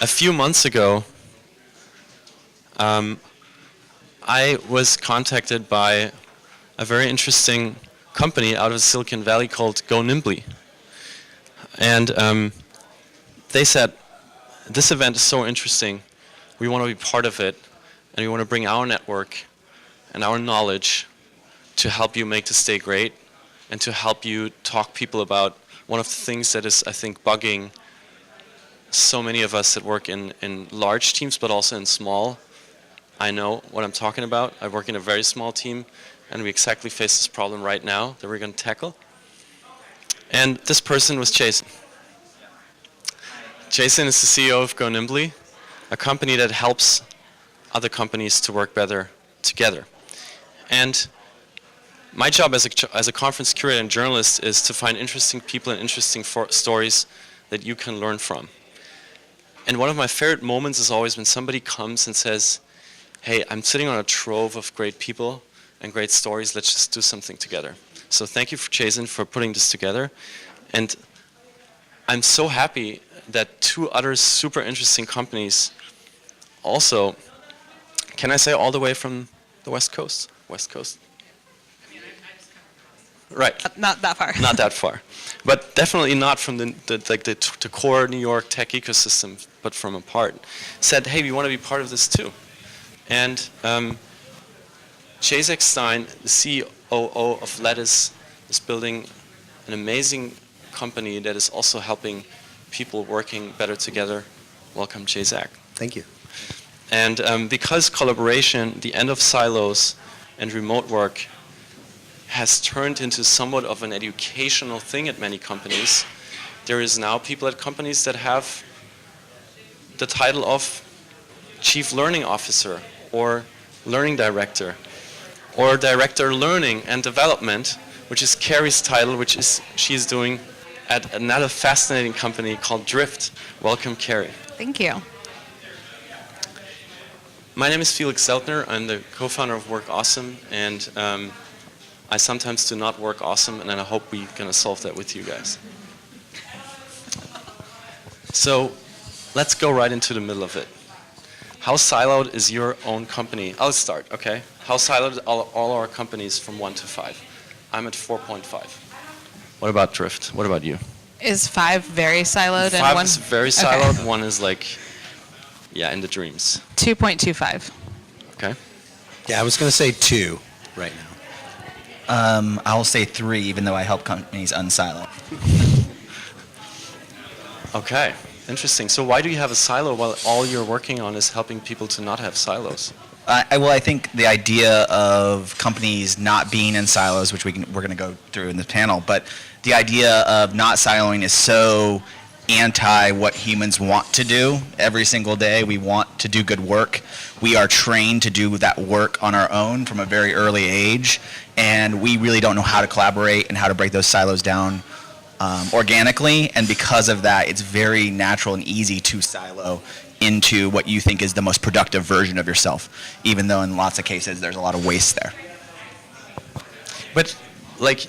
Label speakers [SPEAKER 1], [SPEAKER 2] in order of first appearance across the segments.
[SPEAKER 1] A few months ago, I was contacted by a very interesting company out of Silicon Valley called Go Nimbly. And they said, this event is so interesting, we want to be part of it, and we want to bring our network and our knowledge to help you make this day great, and to help you talk people about one of the things that is, I think, bugging so many of us that work in large teams, but also in small. I know what I'm talking about. I work in a very small team, and we exactly face this problem right now that we're going to tackle. And this person was Jason. Jason is the CEO of Go Nimbly, a company that helps other companies to work better together. And my job as a conference curator and journalist is to find interesting people and interesting stories that you can learn from. And one of my favorite moments is always when somebody comes and says, hey, I'm sitting on a trove of great people and great stories, let's just do something together. So thank you, Jason, for putting this together. And I'm so happy that two other super interesting companies also, can I say all the way from the West Coast? West Coast? Right.
[SPEAKER 2] Not that far.
[SPEAKER 1] Not that far. But definitely not from the core New York tech ecosystem, but from apart. Said, hey, we want to be part of this too. And Jacek Stein, the COO of Lattice, is building an amazing company that is also helping people working better together. Welcome, Jacek.
[SPEAKER 3] Thank you.
[SPEAKER 1] And because collaboration, the end of silos, and remote work has turned into somewhat of an educational thing at many companies, there is now people at companies that have the title of Chief Learning Officer or Learning Director or Director Learning and Development, which is Carrie's title, which is she is doing at another fascinating company called Drift. Welcome, Carrie.
[SPEAKER 2] Thank you.
[SPEAKER 1] My name is Felix Zeltner. I'm the co-founder of Work Awesome, and I sometimes do not work awesome, and I hope we're going to solve that with you guys. So let's go right into the middle of it. How siloed is your own company? I'll start, okay? How siloed are all our companies from 1 to 5? I'm at 4.5. What about Drift? What about you?
[SPEAKER 2] Is 5 very siloed?
[SPEAKER 1] 5 is very siloed.
[SPEAKER 2] Okay.
[SPEAKER 1] 1 is like, yeah, in the dreams.
[SPEAKER 2] 2.25.
[SPEAKER 1] Okay.
[SPEAKER 3] Yeah, I was going to say 2 right now.
[SPEAKER 4] I'll say 3, even though I help companies unsilo.
[SPEAKER 1] Okay, interesting. So why do you have a silo while all you're working on is helping people to not have silos?
[SPEAKER 4] I think the idea of companies not being in silos, which we're going to go through in this panel, but the idea of not siloing is so anti what humans want to do every single day. We want to do good work. We are trained to do that work on our own from a very early age, and we really don't know how to collaborate and how to break those silos down organically, and because of that, it's very natural and easy to silo into what you think is the most productive version of yourself, even though in lots of cases there's a lot of waste there.
[SPEAKER 1] But like,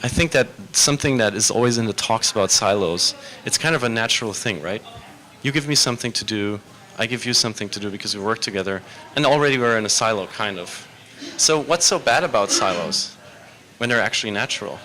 [SPEAKER 1] I think that something that is always in the talks about silos, it's kind of a natural thing, right? You give me something to do, I give you something to do because we work together, and already we're in a silo, kind of. So what's so bad about silos when they're actually natural?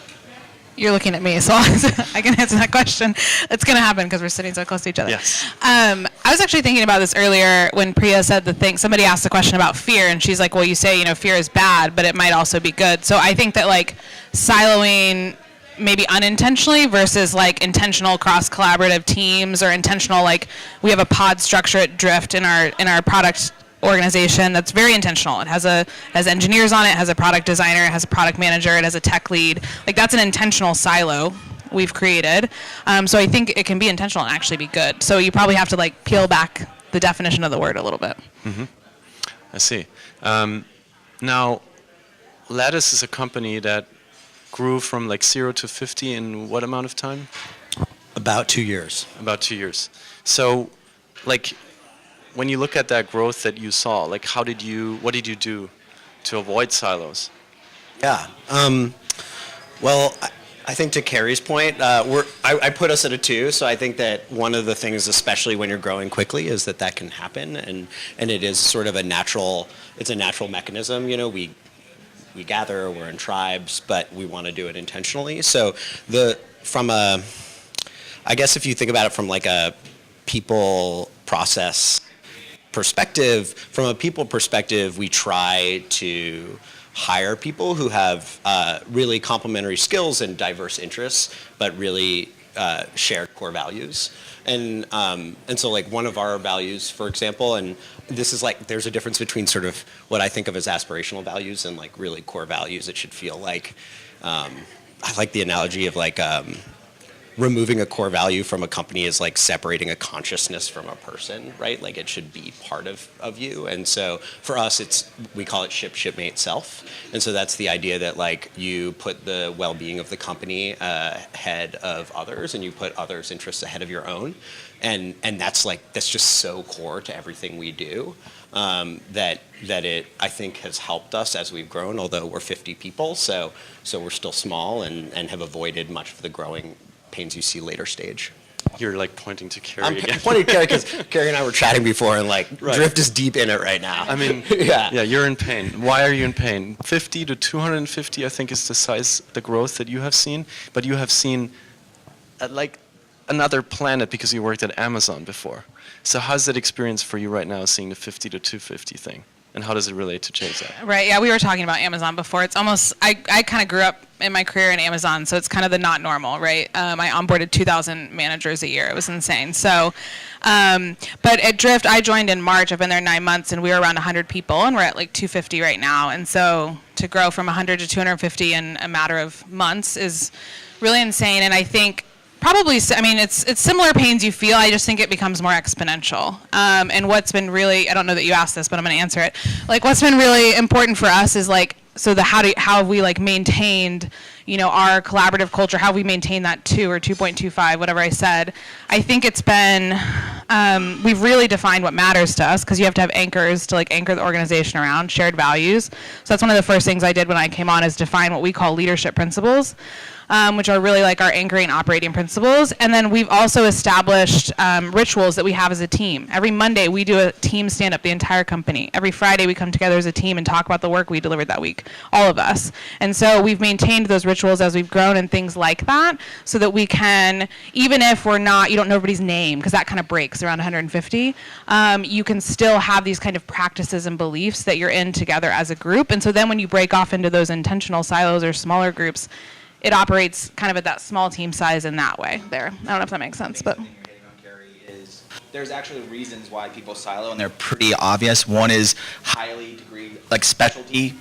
[SPEAKER 2] You're looking at me, so I can answer that question. It's going to happen because we're sitting so close to each other.
[SPEAKER 1] Yes.
[SPEAKER 2] I was actually thinking about this earlier when Priya said the thing. Somebody asked a question about fear, and she's like, well, you say, fear is bad, but it might also be good. So I think that, like, siloing maybe unintentionally versus, like, intentional cross-collaborative teams or intentional, like, we have a pod structure at Drift in our product organization that's very intentional. It has engineers on it, has a product designer, it has a product manager, it has a tech lead. Like, that's an intentional silo we've created. So I think it can be intentional and actually be good. So you probably have to, like, peel back the definition of the word a little bit.
[SPEAKER 1] Mm-hmm. I see. Now, Lattice is a company that grew from like 0 to 50 in what amount of time?
[SPEAKER 3] About 2 years.
[SPEAKER 1] About 2 years. So, like, when you look at that growth that you saw, like, what did you do to avoid silos?
[SPEAKER 3] Yeah. Well,
[SPEAKER 5] I think to Carrie's point, I put us at a 2. So I think that one of the things, especially when you're growing quickly, is that can happen, and it is sort of a natural mechanism. We gather, we're in tribes, but we want to do it intentionally. So I guess if you think about it from like a people process perspective, from a people perspective, we try to hire people who have really complementary skills and diverse interests, but really shared core values. And so like one of our values, for example, and this is like, there's a difference between sort of what I think of as aspirational values and like really core values. It should feel like, I like the analogy of like, removing a core value from a company is like separating a consciousness from a person, right? Like it should be part of you. And so for us, we call it shipmate self. And so that's the idea that like you put the well-being of the company ahead of others, and you put others' interests ahead of your own. And that's just so core to everything we do. That it, I think, has helped us as we've grown, although we're 50 people, so we're still small and have avoided much of the growing pains you see later stage.
[SPEAKER 1] You're like pointing to Carrie again.
[SPEAKER 5] I'm pointing to Carrie because Carrie and I were chatting before, and like
[SPEAKER 1] Right.
[SPEAKER 5] Drift is deep in it right now.
[SPEAKER 1] I mean,
[SPEAKER 5] yeah.
[SPEAKER 1] you're in pain. Why are you in pain? 50 to 250, I think, is the growth that you have seen. But you have seen like another planet because you worked at Amazon before. So how's that experience for you right now, seeing the 50 to 250 thing? And how does it relate to Chase?
[SPEAKER 2] Right, yeah, we were talking about Amazon before. It's almost, I kind of grew up in my career in Amazon, so it's kind of the not normal, right? I onboarded 2,000 managers a year. It was insane. So, but at Drift, I joined in March. I've been there 9 months, and we were around 100 people, and we're at like 250 right now. And so to grow from 100 to 250 in a matter of months is really insane. And I think probably, I mean, it's similar pains you feel. I just think it becomes more exponential. And what's been really, I don't know that you asked this, but I'm going to answer it. Like, what's been really important for us is like, so how have we like maintained, our collaborative culture? How have we maintained that 2 or 2.25, whatever I said? I think it's been, we've really defined what matters to us, because you have to have anchors to like anchor the organization around shared values. So that's one of the first things I did when I came on, is define what we call leadership principles. Which are really like our anchoring operating principles. And then we've also established rituals that we have as a team. Every Monday, we do a team stand-up, the entire company. Every Friday, we come together as a team and talk about the work we delivered that week, all of us. And so we've maintained those rituals as we've grown and things like that, so that we can, even if you don't know everybody's name, because that kind of breaks around 150, you can still have these kind of practices and beliefs that you're in together as a group. And so then when you break off into those intentional silos or smaller groups, it operates kind of at that small team size in that way there. I don't know if that makes sense, but.
[SPEAKER 4] There's actually reasons why people silo, and they're pretty obvious. One is highly specialty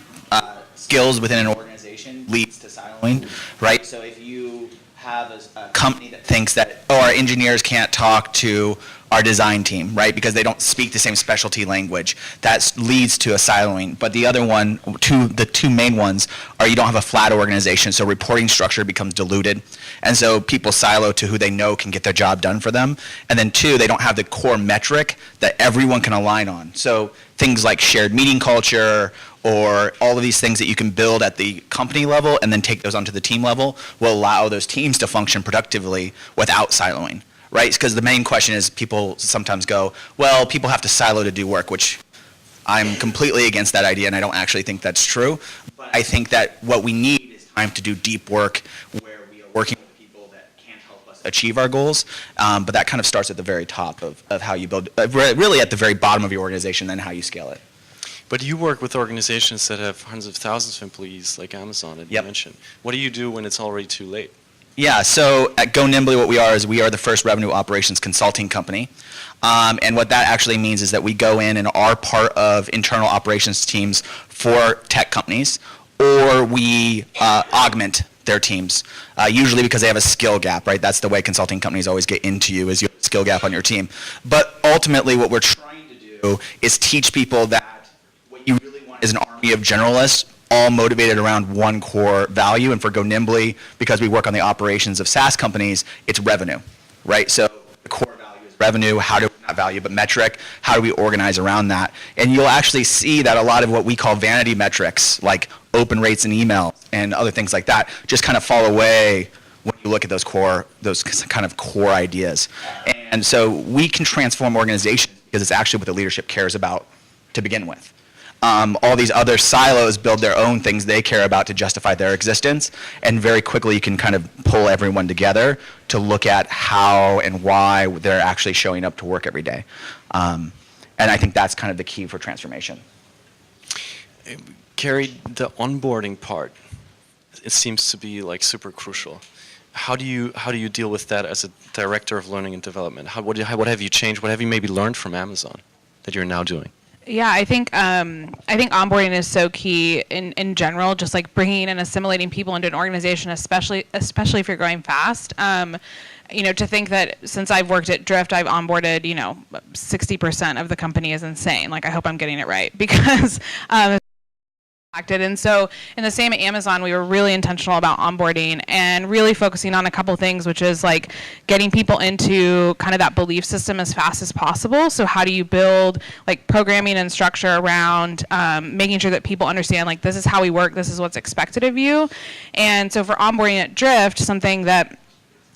[SPEAKER 4] skills within an organization leads to siloing, right? So if you have a company that thinks that, our engineers can't talk to our design team, right? Because they don't speak the same specialty language. That leads to a siloing. But the other one, the two main ones, are you don't have a flat organization, so reporting structure becomes diluted. And so people silo to who they know can get their job done for them. And then 2, they don't have the core metric that everyone can align on. So things like shared meeting culture, or all of these things that you can build at the company level and then take those onto the team level, will allow those teams to function productively without siloing. Right? Because the main question is, people sometimes go, well, people have to silo to do work, which I'm completely against that idea, and I don't actually think that's true. But I think that what we need is time to do deep work where we are working with people that can help us achieve our goals. But that kind of starts at the very top of how you build, really at the very bottom of your organization, then how you scale it.
[SPEAKER 1] But you work with organizations that have hundreds of thousands of employees, like Amazon, that you mentioned. What do you do when it's already too late?
[SPEAKER 4] Yeah, so at Go Nimbly, what we are is we are the first revenue operations consulting company. And what that actually means is that we go in and are part of internal operations teams for tech companies, or we augment their teams, usually because they have a skill gap, right? That's the way consulting companies always get into you, is you have a skill gap on your team. But ultimately, what we're trying to do is teach people that what you really want is an army of generalists, all motivated around one core value. And for Go Nimbly, because we work on the operations of SaaS companies, it's revenue, right? So the core value is revenue, how do not value, but metric, how do we organize around that? And you'll actually see that a lot of what we call vanity metrics, like open rates in email and other things like that, just kind of fall away when you look at those kind of core ideas. And so we can transform organizations because it's actually what the leadership cares about to begin with. All these other silos build their own things they care about to justify their existence, and very quickly you can kind of pull everyone together to look at how and why they're actually showing up to work every day. And I think that's kind of the key for transformation.
[SPEAKER 1] Carrie, the onboarding part, it seems to be like super crucial. How do you deal with that as a director of learning and development? What have you changed? What have you maybe learned from Amazon that you're now doing?
[SPEAKER 2] Yeah, I think onboarding is so key in general, just like bringing and assimilating people into an organization, especially if you're growing fast. To think that since I've worked at Drift, I've onboarded, 60% of the company is insane. Like, I hope I'm getting it right because and so in the same at Amazon, we were really intentional about onboarding and really focusing on a couple things, which is like getting people into kind of that belief system as fast as possible. So how do you build like programming and structure around making sure that people understand like this is how we work, this is what's expected of you. And so for onboarding at Drift, something that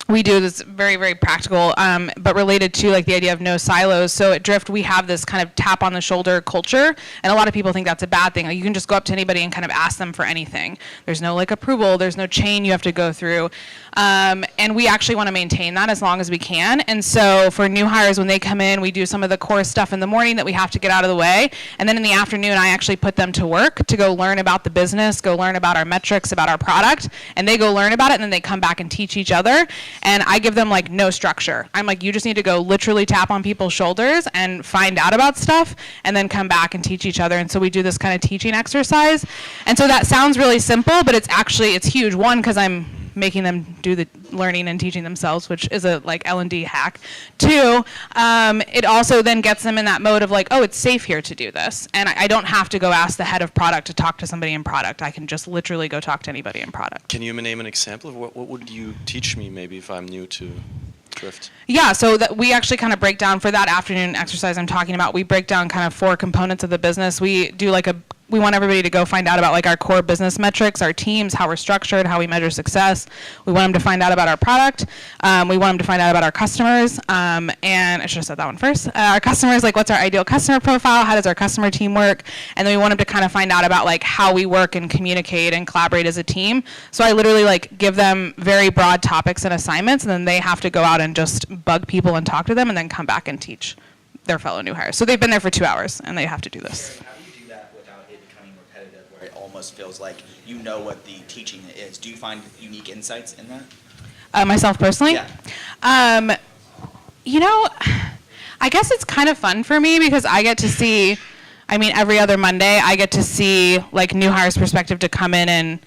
[SPEAKER 2] we do that's very, very practical, but related to like the idea of no silos. So at Drift, we have this kind of tap on the shoulder culture, and a lot of people think that's a bad thing. Like, you can just go up to anybody and kind of ask them for anything. There's no like approval, there's no chain you have to go through. And we actually want to maintain that as long as we can. And so for new hires, when they come in, we do some of the core stuff in the morning that we have to get out of the way. And then in the afternoon, I actually put them to work to go learn about the business, go learn about our metrics, about our product, and they go learn about it, and then they come back and teach each other. And I give them like no structure. I'm like, you just need to go literally tap on people's shoulders and find out about stuff and then come back and teach each other. And so we do this kind of teaching exercise. And so that sounds really simple, but it's huge. One, because I'm making them do the learning and teaching themselves, which is a like L&D hack. Two, it also then gets them in that mode of like, oh, it's safe here to do this. And I don't have to go ask the head of product to talk to somebody in product. I can just literally go talk to anybody in product.
[SPEAKER 1] Can you name an example of what would you teach me maybe if I'm new to Drift?
[SPEAKER 2] Yeah, so that we actually kind of break down for that afternoon exercise I'm talking about. We break down kind of 4 components of the business. We do like we want everybody to go find out about like our core business metrics, our teams, how we're structured, how we measure success. We want them to find out about our product. We want them to find out about our customers. And I should have said that one first. Our customers, like what's our ideal customer profile? How does our customer team work? And then we want them to kind of find out about like how we work and communicate and collaborate as a team. So I literally like give them very broad topics and assignments, and then they have to go out and just bug people and talk to them and then come back and teach their fellow new hires. So they've been there for 2 hours and they have to do this.
[SPEAKER 4] Almost feels like you know what the teaching is. Do you find unique insights in that?
[SPEAKER 2] Myself personally?
[SPEAKER 4] Yeah.
[SPEAKER 2] I guess it's kind of fun for me because I get to see, every other Monday, I get to see like new hires' perspective to come in and,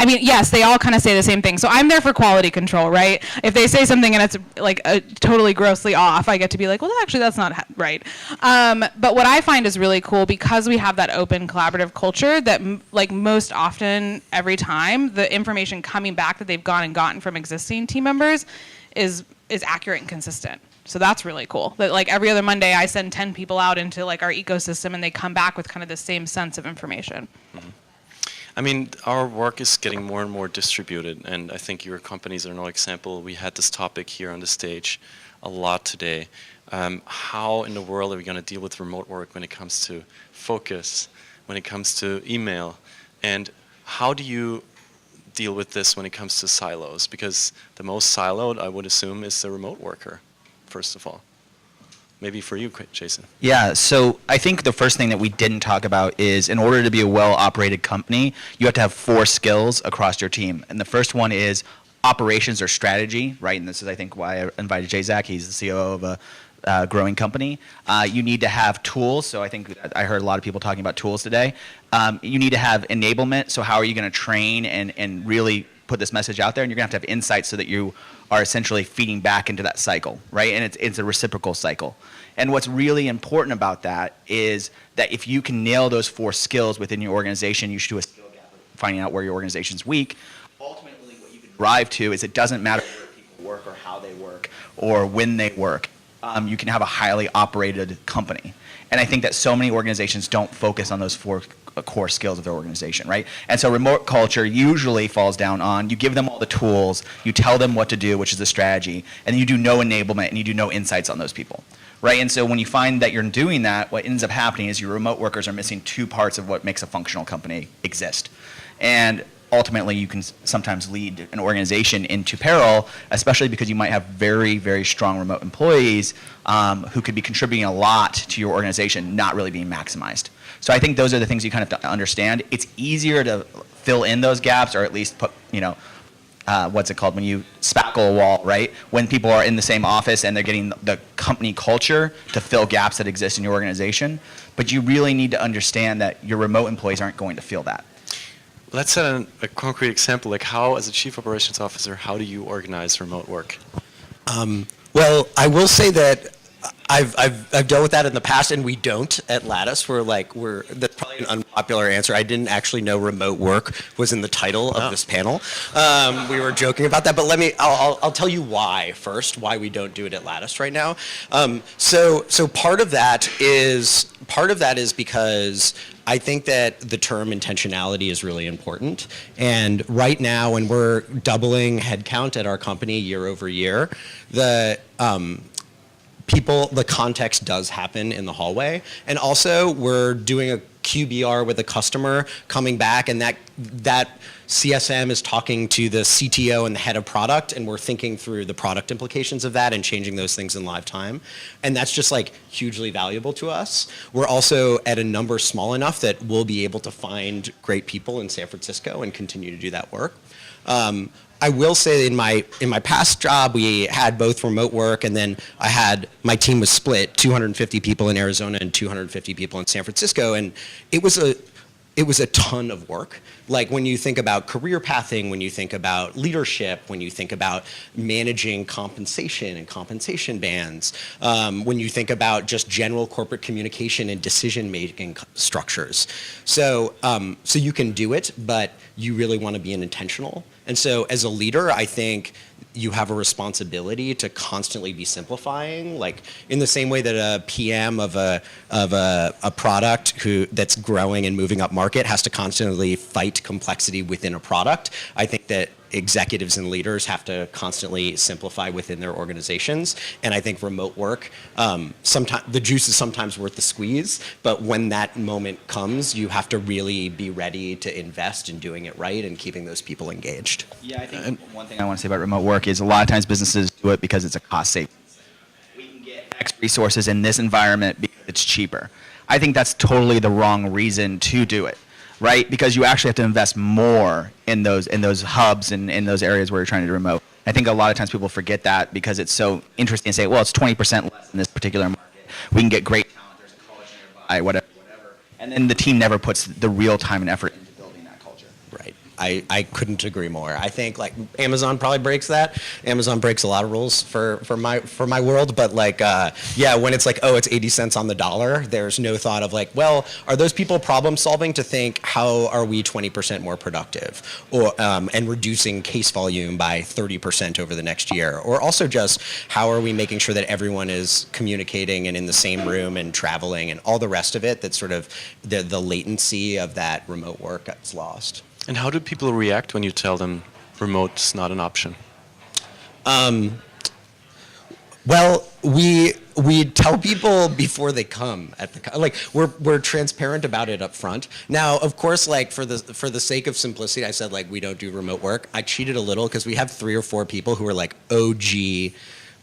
[SPEAKER 2] yes, they all kind of say the same thing. So I'm there for quality control, right? If they say something and it's like totally grossly off, I get to be like, well, actually, that's not right. But what I find is really cool because we have that open collaborative culture that like most often every time the information coming back that they've gone and gotten from existing team members is accurate and consistent. So that's really cool. That like every other Monday I send 10 people out into like our ecosystem and they come back with kind of the same sense of information.
[SPEAKER 1] Mm-hmm. Our work is getting more and more distributed, and I think your companies are no example. We had this topic here on the stage a lot today. How in the world are we going to deal with remote work when it comes to focus, when it comes to email, and how do you deal with this when it comes to silos? Because the most siloed, I would assume, is the remote worker, first of all. Maybe for you, Jason.
[SPEAKER 4] Yeah, so I think the first thing that we didn't talk about is in order to be a well-operated company, you have to have 4 skills across your team. And the first one is operations or strategy, right? And this is, I think, why I invited Jay Zach. He's the COO of a growing company. You need to have tools. So I think I heard a lot of people talking about tools today. You need to have enablement. So how are you going to train and really put this message out there? And you're going to have insights so that you are essentially feeding back into that cycle, right? And it's a reciprocal cycle. And what's really important about that is that if you can nail those 4 skills within your organization, you should do a skill gap, finding out where your organization's weak. Ultimately, what you can drive to is it doesn't matter where people work or how they work or when they work. You can have a highly operated company. And I think that so many organizations don't focus on those four core skills of their organization, right? And so remote culture usually falls down on you give them all the tools, you tell them what to do, which is the strategy, and you do no enablement and you do no insights on those people, right? And so when you find that you're doing that, what ends up happening is your remote workers are missing two parts of what makes a functional company exist. And ultimately, you can sometimes lead an organization into peril, especially because you might have very, very strong remote employees who could be contributing a lot to your organization, not really being maximized. So I think those are the things you kind of have to understand. It's easier to fill in those gaps, or at least put, what's it called when you spackle a wall, right? When people are in the same office and they're getting the company culture to fill gaps that exist in your organization. But you really need to understand that your remote employees aren't going to feel that.
[SPEAKER 1] Let's set a concrete example, like how, as a chief operations officer, how do you organize remote work?
[SPEAKER 5] Well, I will say that I've dealt with that in the past, and we don't at Lattice. That's probably an unpopular answer. I didn't actually know remote work was in the title of this panel. We were joking about that, but I'll tell you why first. Why we don't do it at Lattice right now. So part of that is because I think that the term intentionality is really important. And right now, when we're doubling headcount at our company year over year, the context does happen in the hallway. And also, we're doing a QBR with a customer coming back, and that CSM is talking to the CTO and the head of product, and we're thinking through the product implications of that and changing those things in live time. And that's just like hugely valuable to us. We're also at a number small enough that we'll be able to find great people in San Francisco and continue to do that work. I will say in my past job, we had both remote work, and then my team was split, 250 people in Arizona and 250 people in San Francisco, and it was a ton of work. Like when you think about career pathing, when you think about leadership, when you think about managing compensation and compensation bands, when you think about just general corporate communication and decision-making structures. So you can do it, but you really want to be intentional. And so as a leader, I think you have a responsibility to constantly be simplifying, like in the same way that a PM of a product that's growing and moving up market has to constantly fight complexity within a product. I think that executives and leaders have to constantly simplify within their organizations. And I think remote work, sometimes the juice is sometimes worth the squeeze, but when that moment comes, you have to really be ready to invest in doing it right and keeping those people engaged.
[SPEAKER 4] Yeah, I think one thing I want to say about remote work is a lot of times businesses do it because it's a cost savings. We can get X resources in this environment because it's cheaper. I think that's totally the wrong reason to do it. Right? Because you actually have to invest more in those hubs and in those areas where you're trying to do remote. I think a lot of times people forget that because it's so interesting to say, well, it's 20% less in this particular market. We can get great talent. There's a college nearby, whatever. And then the team never puts the real time and effort into building that culture.
[SPEAKER 5] Right. I couldn't agree more. I think like Amazon probably breaks that. Amazon breaks a lot of rules for my world, but like when it's like, oh, it's 80 cents on the dollar, there's no thought of like, well, are those people problem solving to think how are we 20% more productive, or and reducing case volume by 30% over the next year, or also just how are we making sure that everyone is communicating and in the same room and traveling and all the rest of it, that sort of the latency of that remote work gets lost.
[SPEAKER 1] And how do people react when you tell them remote's not an option?
[SPEAKER 5] Well, we tell people before they come we're transparent about it up front. Now, of course, like for the sake of simplicity, I said like we don't do remote work. I cheated a little because we have 3 or 4 people who are like OG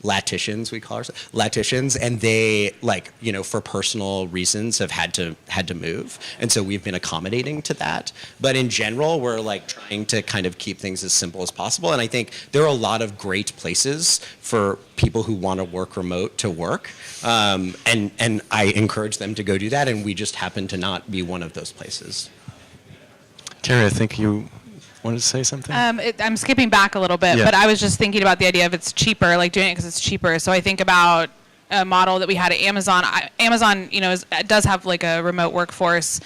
[SPEAKER 5] Laticians, we call ourselves Laticians, and they for personal reasons have had to move, and so we've been accommodating to that. But in general, we're like trying to kind of keep things as simple as possible, and I think there are a lot of great places for people who want to work remote to work, and I encourage them to go do that, and we just happen to not be one of those places.
[SPEAKER 1] Carrie, I think you wanted to say something?
[SPEAKER 2] I'm skipping back a little bit,
[SPEAKER 1] Yeah.
[SPEAKER 2] but I was just thinking about the idea of it's cheaper, like doing it because it's cheaper. So I think about model that we had at Amazon. Amazon, does have like a remote workforce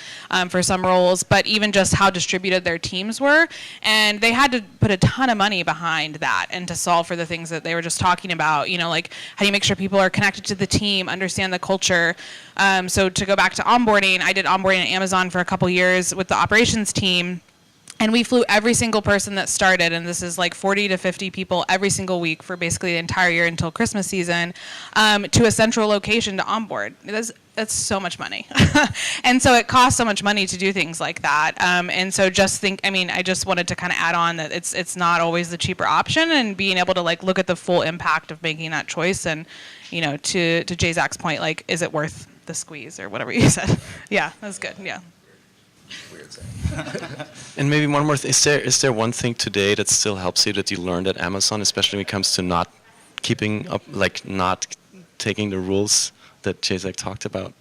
[SPEAKER 2] for some roles, but even just how distributed their teams were, and they had to put a ton of money behind that and to solve for the things that they were just talking about. Like how do you make sure people are connected to the team, understand the culture. So to go back to onboarding, I did onboarding at Amazon for a couple years with the operations team. And we flew every single person that started, and this is like 40 to 50 people every single week for basically the entire year until Christmas season, to a central location to onboard. That's so much money. And so it costs so much money to do things like that. And so I just wanted to kind of add on that it's not always the cheaper option, and being able to like look at the full impact of making that choice. And, to Jay Zach's point, like, is it worth the squeeze or whatever you said? Yeah, that's good. Yeah.
[SPEAKER 1] And maybe one more thing. Is there one thing today that still helps you that you learned at Amazon, especially when it comes to not keeping up, like not taking the rules that Jacek talked about?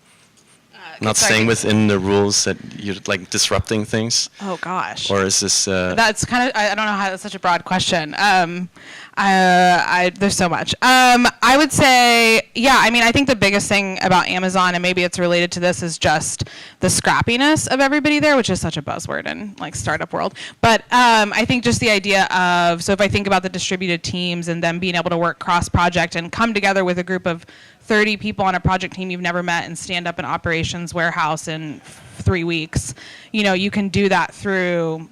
[SPEAKER 1] Not staying within the rules, that you're like disrupting things?
[SPEAKER 2] Oh gosh.
[SPEAKER 1] Or is this?
[SPEAKER 2] That's kind of, I don't know how, that's such a broad question. There's so much. I would say, yeah, I think the biggest thing about Amazon, and maybe it's related to this, is just the scrappiness of everybody there, which is such a buzzword in like startup world. But I think just the idea of, so if I think about the distributed teams and them being able to work cross-project and come together with a group of 30 people on a project team you've never met and stand up an operations warehouse in 3 weeks, you can do that through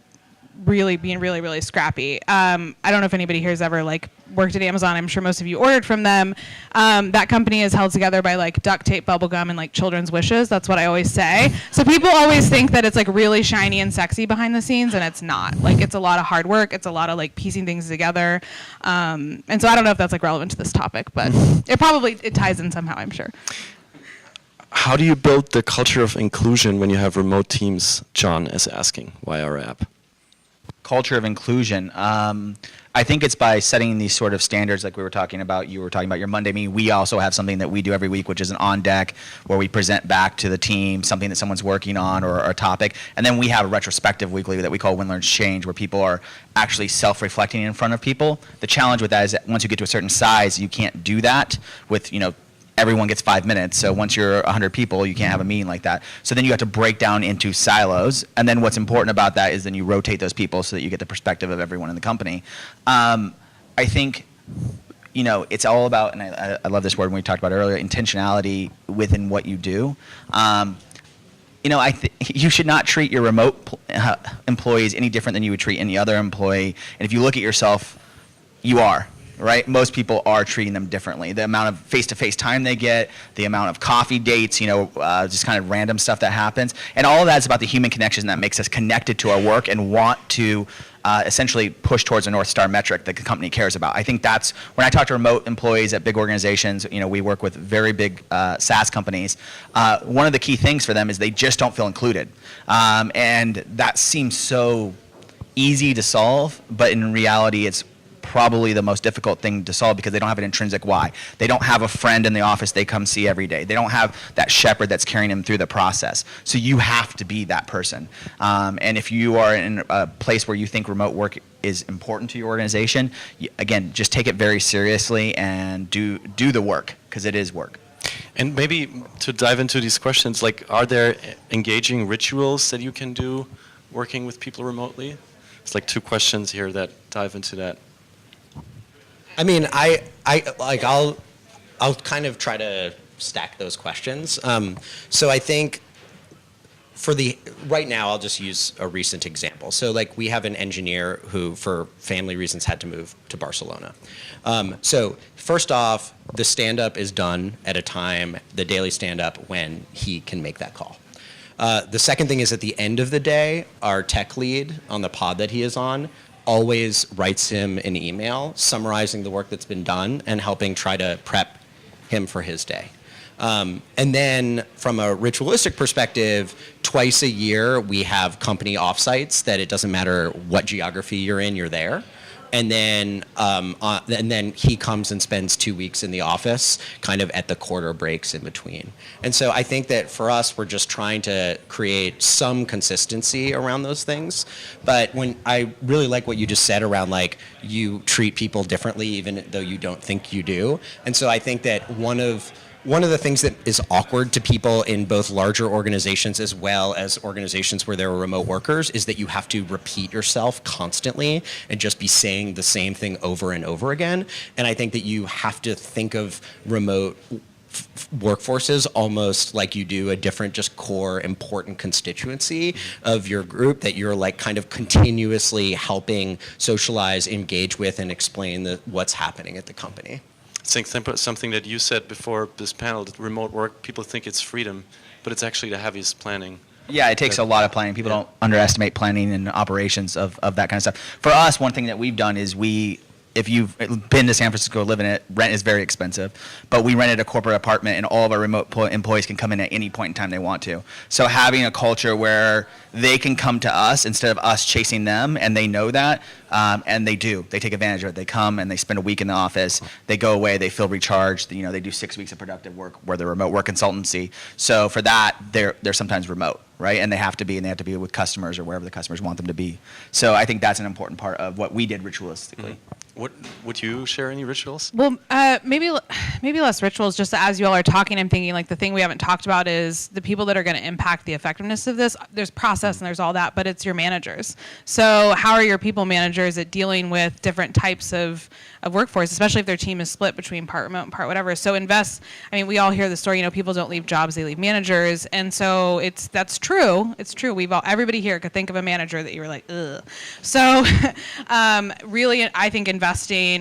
[SPEAKER 2] really being really, really scrappy. I don't know if anybody here has ever like worked at Amazon. I'm sure most of you ordered from them. That company is held together by like duct tape, bubble gum, and like children's wishes. That's what I always say. So people always think that it's like really shiny and sexy behind the scenes, and it's not. Like it's a lot of hard work. It's a lot of like piecing things together. And so I don't know if that's like relevant to this topic, but it ties in somehow, I'm sure.
[SPEAKER 1] How do you build the culture of inclusion when you have remote teams? John is asking via our app.
[SPEAKER 4] Culture of inclusion. I think it's by setting these sort of standards like we were talking about. You were talking about your Monday meeting. We also have something that we do every week, which is an on deck where we present back to the team something that someone's working on or a topic. And then we have a retrospective weekly that we call Win, Learn, Change, where people are actually self-reflecting in front of people. The challenge with that is that once you get to a certain size, you can't do that with, everyone gets 5 minutes. So once you're 100 people, you can't have a meeting like that. So then you have to break down into silos. And then what's important about that is then you rotate those people so that you get the perspective of everyone in the company. I think, it's all about, and I love this word when we talked about earlier, intentionality within what you do. You should not treat your remote employees any different than you would treat any other employee. And if you look at yourself, you are. Right? Most people are treating them differently. The amount of face-to-face time they get, the amount of coffee dates, just kind of random stuff that happens. And all of that is about the human connection that makes us connected to our work and want to essentially push towards a North Star metric that the company cares about. I think that's, when I talk to remote employees at big organizations, we work with very big SaaS companies, one of the key things for them is they just don't feel included. And that seems so easy to solve, but in reality it's probably the most difficult thing to solve because they don't have an intrinsic why. They don't have a friend in the office they come see every day. They don't have that shepherd that's carrying them through the process. So you have to be that person. And if you are in a place where you think remote work is important to your organization, again, just take it very seriously and do the work, because it is work.
[SPEAKER 1] And maybe to dive into these questions, like, are there engaging rituals that you can do working with people remotely? It's like 2 questions here that dive into that.
[SPEAKER 5] I'll kind of try to stack those questions. So I think right now, I'll just use a recent example. So like we have an engineer who, for family reasons, had to move to Barcelona. So first off, the stand-up is done at a time, the daily stand-up, when he can make that call. The second thing is, at the end of the day, our tech lead on the pod that he is on always writes him an email summarizing the work that's been done and helping try to prep him for his day. And then from a ritualistic perspective, twice a year we have company offsites that it doesn't matter what geography you're in, you're there. and then he comes and spends 2 weeks in the office, kind of at the quarter breaks in between. And so I think that for us, we're just trying to create some consistency around those things. But when I really like what you just said around like you treat people differently even though you don't think you do. And so I think that one of the things that is awkward to people in both larger organizations as well as organizations where there are remote workers is that you have to repeat yourself constantly and just be saying the same thing over and over again. And I think that you have to think of remote workforces almost like you do a different just core important constituency of your group that you're like kind of continuously helping socialize, engage with, and explain what's happening at the company.
[SPEAKER 1] I think something that you said before this panel, that remote work, people think it's freedom, but it's actually the heaviest planning.
[SPEAKER 4] Yeah, it takes a lot of planning. People don't underestimate planning and operations of that kind of stuff. For us, one thing that we've done is if you've been to San Francisco, live in it, rent is very expensive. But we rented a corporate apartment, and all of our remote employees can come in at any point in time they want to. So having a culture where they can come to us instead of us chasing them, and they know that, and they do. They take advantage of it. They come and they spend a week in the office. They go away. They feel recharged. You know, they do 6 weeks of productive work where they're remote work consultancy. So for that, they're sometimes remote, right? And they have to be with customers or wherever the customers want them to be. So I think that's an important part of what we did ritualistically.
[SPEAKER 1] What would you share any rituals?
[SPEAKER 2] Well, maybe less rituals. Just as you all are talking, I'm thinking like the thing we haven't talked about is the people that are going to impact the effectiveness of this. There's process and there's all that, but it's your managers. So how are your people managers at dealing with different types of workforce, especially if their team is split between part remote and part whatever? So we all hear the story, you know, people don't leave jobs, they leave managers. And so that's true. It's true. Everybody here could think of a manager that you were like, ugh. So really, I think investing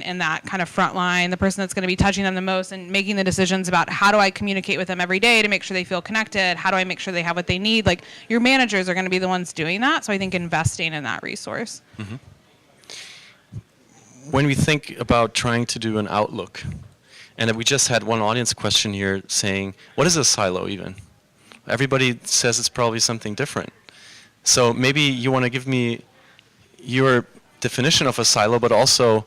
[SPEAKER 2] in that kind of front line, the person that's going to be touching them the most and making the decisions about how do I communicate with them every day to make sure they feel connected? How do I make sure they have what they need? Like your managers are going to be the ones doing that. So I think investing in that resource.
[SPEAKER 1] Mm-hmm. When we think about trying to do an outlook, and we just had one audience question here saying, what is a silo even? Everybody says it's probably something different. So maybe you want to give me your definition of a silo, but also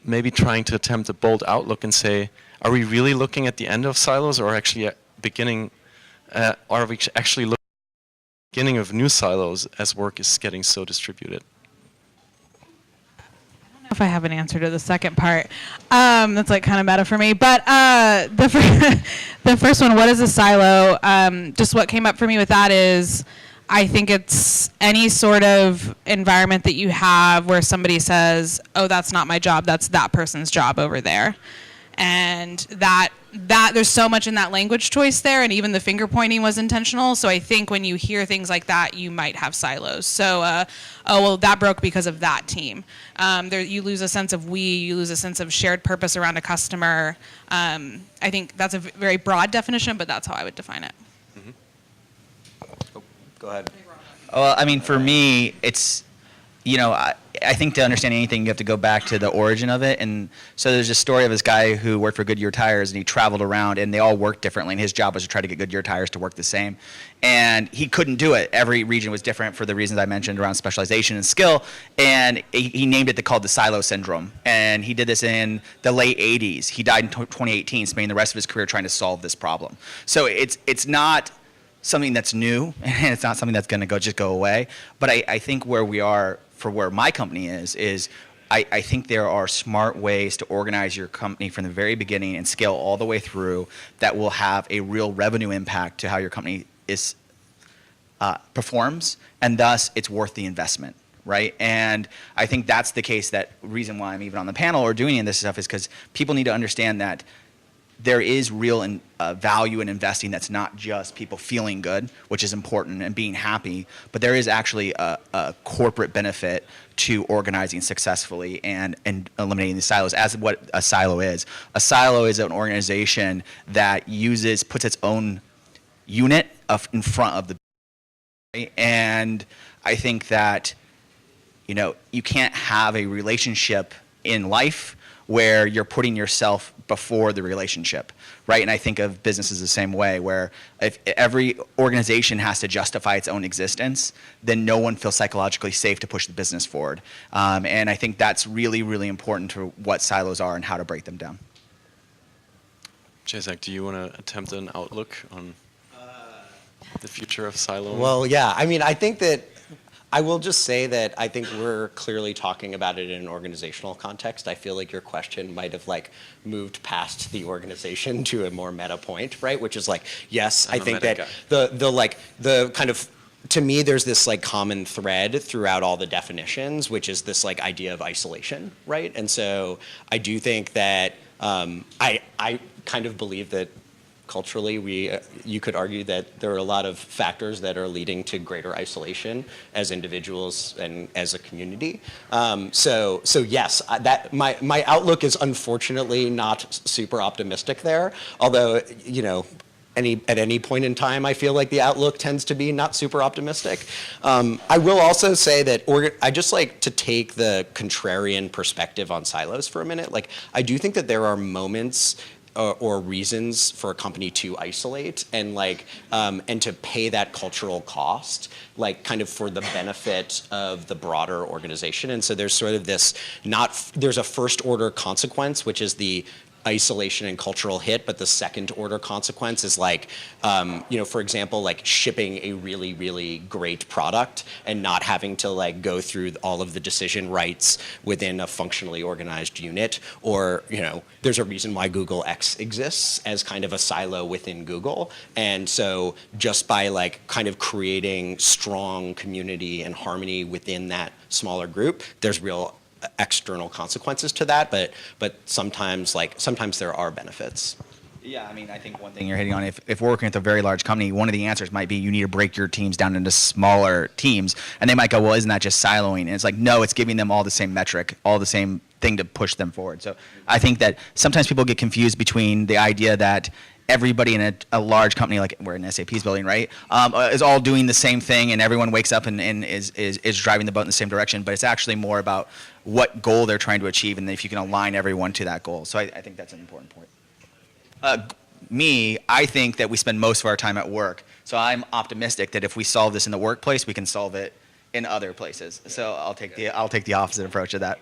[SPEAKER 1] maybe trying to attempt a bold outlook and say, are we really looking at the end of silos or actually at beginning, are we actually looking at the beginning of new silos as work is getting so distributed?
[SPEAKER 2] If I have an answer to the second part, that's like kind of meta for me. But the first one, what is a silo? Just what came up for me with that is, I think it's any sort of environment that you have where somebody says, "Oh, that's not my job. That's that person's job over there," and that there's so much in that language choice there, and even the finger pointing was intentional. So I think when you hear things like that, you might have silos. So, oh well, that broke because of that team. You lose a sense of you lose a sense of shared purpose around a customer. I think that's a very broad definition, but that's how I would define it.
[SPEAKER 1] Mm-hmm.
[SPEAKER 5] Oh, go ahead.
[SPEAKER 4] Well, I mean, for me, it's, you know, I think to understand anything, you have to go back to the origin of it. And so there's a story of this guy who worked for Goodyear Tires, and he traveled around, and they all worked differently. And his job was to try to get Goodyear Tires to work the same. And he couldn't do it. Every region was different for the reasons I mentioned around specialization and skill. And he named it called the silo syndrome. And he did this in the late 80s. He died in 2018, spending the rest of his career trying to solve this problem. So it's not something that's new, and it's not something that's going to just go away. But I think where we are for where my company is I think there are smart ways to organize your company from the very beginning and scale all the way through that will have a real revenue impact to how your company performs, and thus it's worth the investment, right? And I think that's the case. That reason why I'm even on the panel or doing this stuff is because people need to understand that there is real value in investing that's not just people feeling good, which is important, and being happy, but there is actually a corporate benefit to organizing successfully and eliminating the silos, as what a silo is. A silo is an organization that puts its own unit in front of the, and I think that, you know, you can't have a relationship in life where you're putting yourself before the relationship, right? And I think of businesses the same way, where if every organization has to justify its own existence, then no one feels psychologically safe to push the business forward. And I think that's really, really important to what silos are and how to break them down.
[SPEAKER 1] Jacek, do you want to attempt an outlook on the future of siloing?
[SPEAKER 5] Well, yeah. I mean, I think that I will just say that I think we're clearly talking about it in an organizational context. I feel like your question might have like moved past the organization to a more meta point, right? Which is like, yes, I think that the kind of, to me, there's this like common thread throughout all the definitions, which is this like idea of isolation, right? And so I do think that I kind of believe that culturally, you could argue that there are a lot of factors that are leading to greater isolation as individuals and as a community. So yes, that my outlook is unfortunately not super optimistic there. Although, you know, at any point in time, I feel like the outlook tends to be not super optimistic. I will also say that I just like to take the contrarian perspective on silos for a minute. Like, I do think that there are moments or reasons for a company to isolate and like and to pay that cultural cost, like kind of for the benefit of the broader organization. And so there's sort of this there's a first order consequence, which is the isolation and cultural hit, but the second order consequence is like, you know, for example, like shipping a really, really great product and not having to like go through all of the decision rights within a functionally organized unit. Or, you know, there's a reason why Google X exists as kind of a silo within Google. And so just by like kind of creating strong community and harmony within that smaller group, there's real external consequences to that, but sometimes there are benefits.
[SPEAKER 4] Yeah, I mean, I think one thing you're hitting on, if we're working with a very large company, one of the answers might be you need to break your teams down into smaller teams. And they might go, well, isn't that just siloing? And it's like, no, it's giving them all the same metric, all the same thing to push them forward. So I think that sometimes people get confused between the idea that everybody in a large company, like we're in SAP's building, right, is all doing the same thing and everyone wakes up and is driving the boat in the same direction. But it's actually more about what goal they're trying to achieve and if you can align everyone to that goal. So I think that's an important point. I think that we spend most of our time at work. So I'm optimistic that if we solve this in the workplace, we can solve it in other places. So I'll take the opposite approach of that.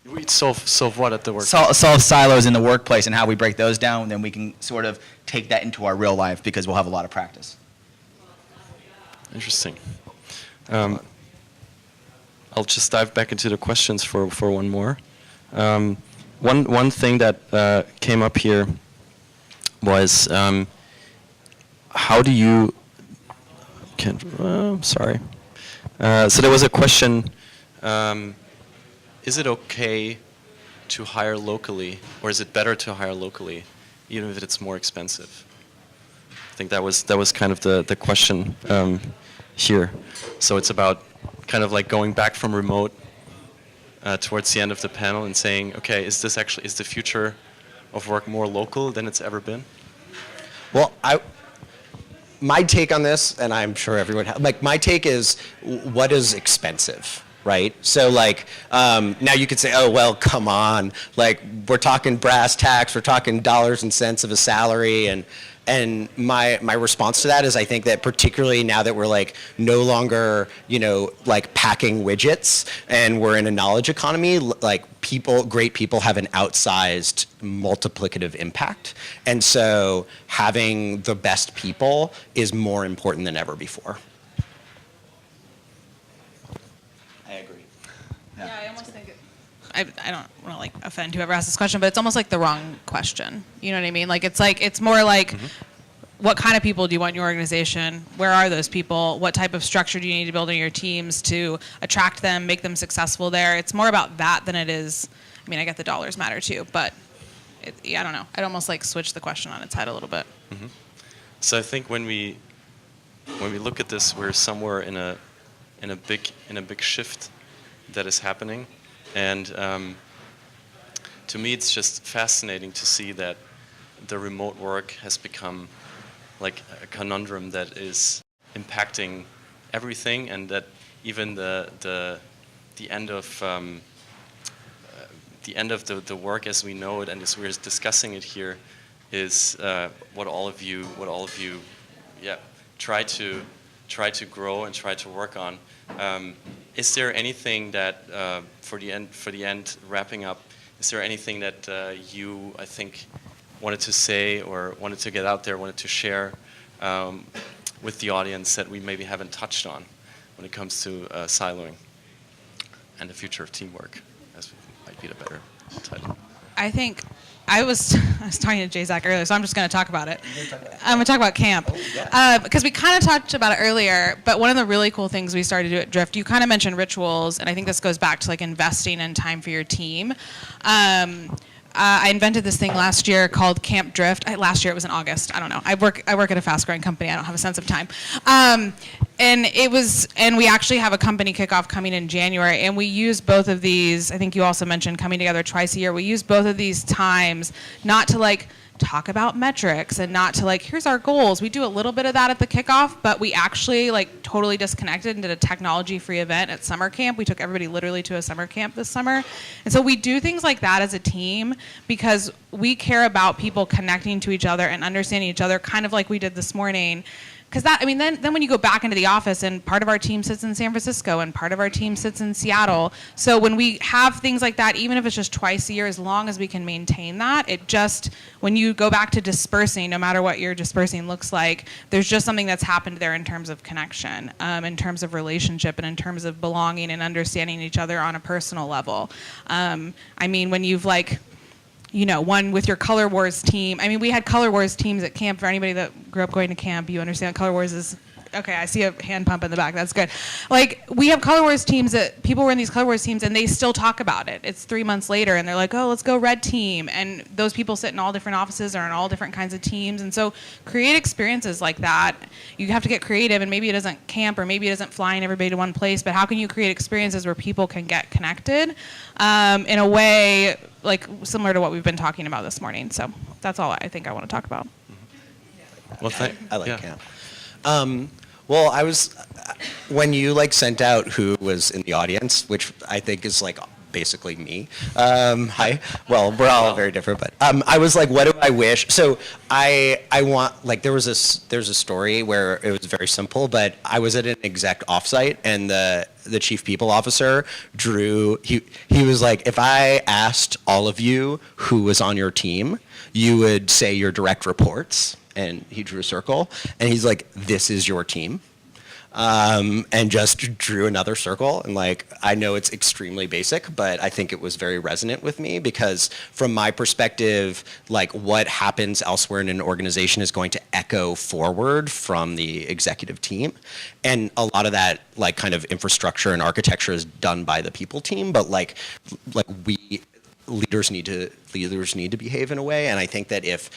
[SPEAKER 1] We solve what at the work?
[SPEAKER 4] Solve silos in the workplace and how we break those down, then we can sort of take that into our real life because we'll have a lot of practice.
[SPEAKER 1] Interesting. I'll just dive back into the questions for one more. One thing that came up here was how do you? Sorry. So there was a question. Is it okay to hire locally, or is it better to hire locally, even if it's more expensive? I think that was kind of the question here. So it's about kind of like going back from remote towards the end of the panel and saying, okay, is the future of work more local than it's ever been?
[SPEAKER 5] Well, my take on this, and I'm sure everyone like my take is, what is expensive? Right? So like, now you could say, oh, well, come on. Like, we're talking brass tacks, we're talking dollars and cents of a salary. And my response to that is I think that particularly now that we're like no longer, you know, like packing widgets and we're in a knowledge economy, like great people have an outsized multiplicative impact. And so having the best people is more important than ever before.
[SPEAKER 2] Yeah, I almost think I don't want to like offend whoever asked this question, but it's almost like the wrong question. You know what I mean? Like it's more like, what kind of people do you want in your organization? Where are those people? What type of structure do you need to build in your teams to attract them, make them successful there? It's more about that than it is. I mean, I get the dollars matter too, but I don't know. I'd almost like switch the question on its head a little bit.
[SPEAKER 1] Mm-hmm. So I think when we look at this, we're somewhere in a big shift that is happening, and to me it's just fascinating to see that the remote work has become like a conundrum that is impacting everything, and that even the end of the end of the work as we know it and as we're discussing it here is what all of you try to grow and try to work on. Is there anything that for the end wrapping up? Is there anything that you, I think, wanted to say or wanted to get out there, wanted to share with the audience that we maybe haven't touched on when it comes to siloing and the future of teamwork, as might be the better title?
[SPEAKER 2] I think I was talking to Jay Zach earlier, so I'm just going to talk about it. I'm going to talk about camp. Because we kind of talked about it earlier, but one of the really cool things we started to do at Drift, you kind of mentioned rituals, and I think this goes back to like investing in time for your team. I invented this thing last year called Camp Drift. Last year it was in August. I don't know. I work at a fast-growing company. I don't have a sense of time. And we actually have a company kickoff coming in January, and we use both of these. I think you also mentioned coming together twice a year. We use both of these times not to like talk about metrics and not to like, here's our goals. We do a little bit of that at the kickoff, but we actually like totally disconnected and did a technology-free event at summer camp. We took everybody literally to a summer camp this summer. And so we do things like that as a team because we care about people connecting to each other and understanding each other, kind of like we did this morning. Because then when you go back into the office and part of our team sits in San Francisco and part of our team sits in Seattle. So when we have things like that, even if it's just twice a year, as long as we can maintain that, when you go back to dispersing, no matter what your dispersing looks like, there's just something that's happened there in terms of connection, in terms of relationship, and in terms of belonging and understanding each other on a personal level. When you've one with your Color Wars team. We had Color Wars teams at camp. For anybody that grew up going to camp, you understand what Color Wars is. Okay, I see a hand pump in the back. That's good. We have Color Wars teams that people were in these Color Wars teams and they still talk about it. It's 3 months later and they're like, oh, let's go Red Team. And those people sit in all different offices or in all different kinds of teams. And so create experiences like that. You have to get creative, and maybe it isn't camp or maybe it isn't flying everybody to one place, but how can you create experiences where people can get connected in a way similar to what we've been talking about this morning. So that's all I think I want to talk about.
[SPEAKER 1] Well,
[SPEAKER 5] I like camp. When you sent out who was in the audience, which I think is basically me. Hi. Well, we're all very different, but I was like, what do I wish? So I want there's a story where it was very simple, but I was at an exec offsite and the chief people officer, Drew, he was like, if I asked all of you who was on your team, you would say your direct reports. And he drew a circle, and he's like, this is your team. And just drew another circle. And I know it's extremely basic, but I think it was very resonant with me because from my perspective, what happens elsewhere in an organization is going to echo forward from the executive team. And a lot of that kind of infrastructure and architecture is done by the people team, but leaders need to behave in a way. And I think that if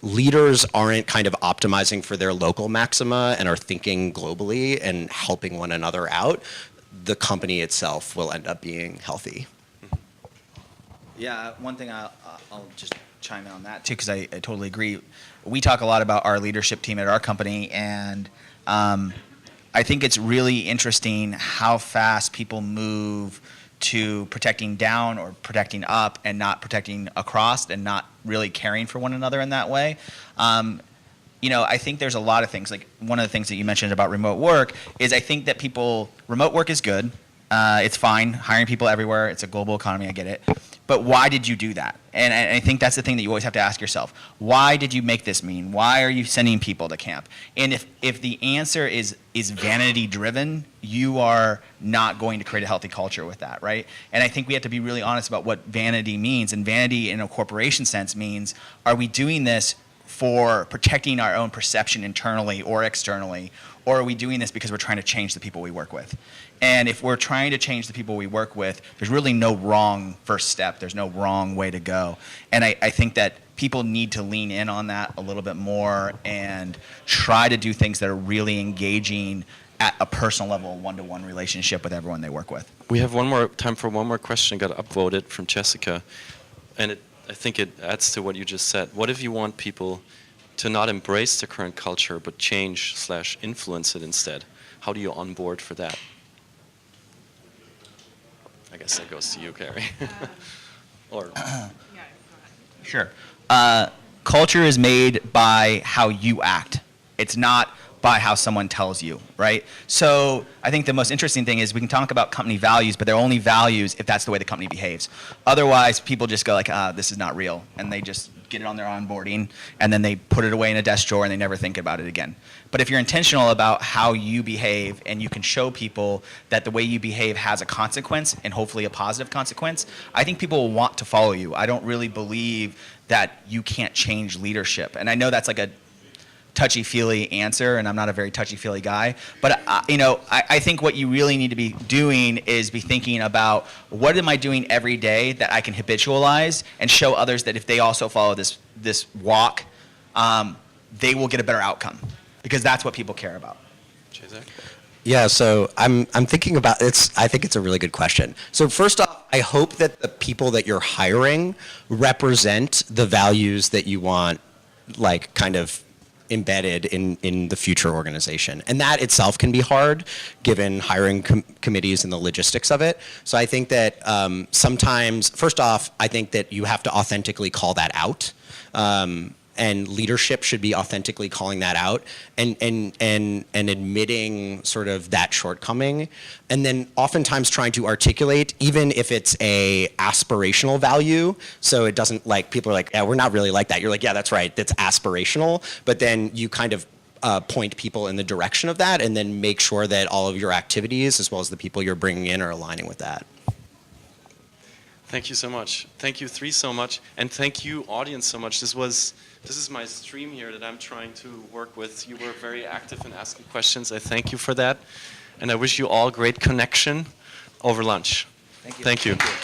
[SPEAKER 5] leaders aren't kind of optimizing for their local maxima and are thinking globally and helping one another out, the company itself will end up being healthy.
[SPEAKER 4] Yeah, one thing I'll just chime in on that too, because I totally agree. We talk a lot about our leadership team at our company, and I think it's really interesting how fast people move to protecting down or protecting up and not protecting across and not really caring for one another in that way. I think there's a lot of things. One of the things that you mentioned about remote work is I think that remote work is good. It's fine, hiring people everywhere. It's a global economy, I get it. But why did you do that? And I think that's the thing that you always have to ask yourself. Why did you make this mean? Why are you sending people to camp? And if the answer is vanity driven, you are not going to create a healthy culture with that, right? And I think we have to be really honest about what vanity means. And vanity in a corporation sense means, are we doing this for protecting our own perception internally or externally? Or are we doing this because we're trying to change the people we work with? And if we're trying to change the people we work with, there's really no wrong first step. There's no wrong way to go. And I think that people need to lean in on that a little bit more and try to do things that are really engaging at a personal level, one-to-one relationship with everyone they work with.
[SPEAKER 1] We have time for one more question. Got upvoted from Jessica. And I think it adds to what you just said. What if you want people to not embrace the current culture, but change/influence it instead? How do you onboard for that? I guess that goes to you, Carrie. Or
[SPEAKER 4] Sure. Culture is made by how you act. It's not by how someone tells you, right? So I think the most interesting thing is we can talk about company values, but they're only values if that's the way the company behaves. Otherwise, people just go like, this is not real, and they just get it on their onboarding, and then they put it away in a desk drawer, and they never think about it again. But if you're intentional about how you behave, and you can show people that the way you behave has a consequence, and hopefully a positive consequence, I think people will want to follow you. I don't really believe that you can't change leadership. And I know that's like a touchy-feely answer, and I'm not a very touchy-feely guy, but I think what you really need to be doing is be thinking about what am I doing every day that I can habitualize and show others that if they also follow this walk, they will get a better outcome, because that's what people care about.
[SPEAKER 5] Yeah, so I'm thinking about I think it's a really good question. So first off, I hope that the people that you're hiring represent the values that you want, like, kind of embedded in the future organization. And that itself can be hard, given hiring committees and the logistics of it. So I think that sometimes, first off, I think that you have to authentically call that out. And leadership should be authentically calling that out and admitting sort of that shortcoming, and then oftentimes trying to articulate, even if it's a aspirational value, so it doesn't, like, people are like, yeah, we're not really like that. You're like, yeah, that's right, that's aspirational, but then you kind of point people in the direction of that, and then make sure that all of your activities, as well as the people you're bringing in, are aligning with that.
[SPEAKER 1] thank you so much. Thank you three so much, and thank you audience so much. This is my stream here that I'm trying to work with. You were very active in asking questions. I thank you for that. And I wish you all great connection over lunch.
[SPEAKER 4] Thank you.
[SPEAKER 1] Thank you.
[SPEAKER 4] Thank you.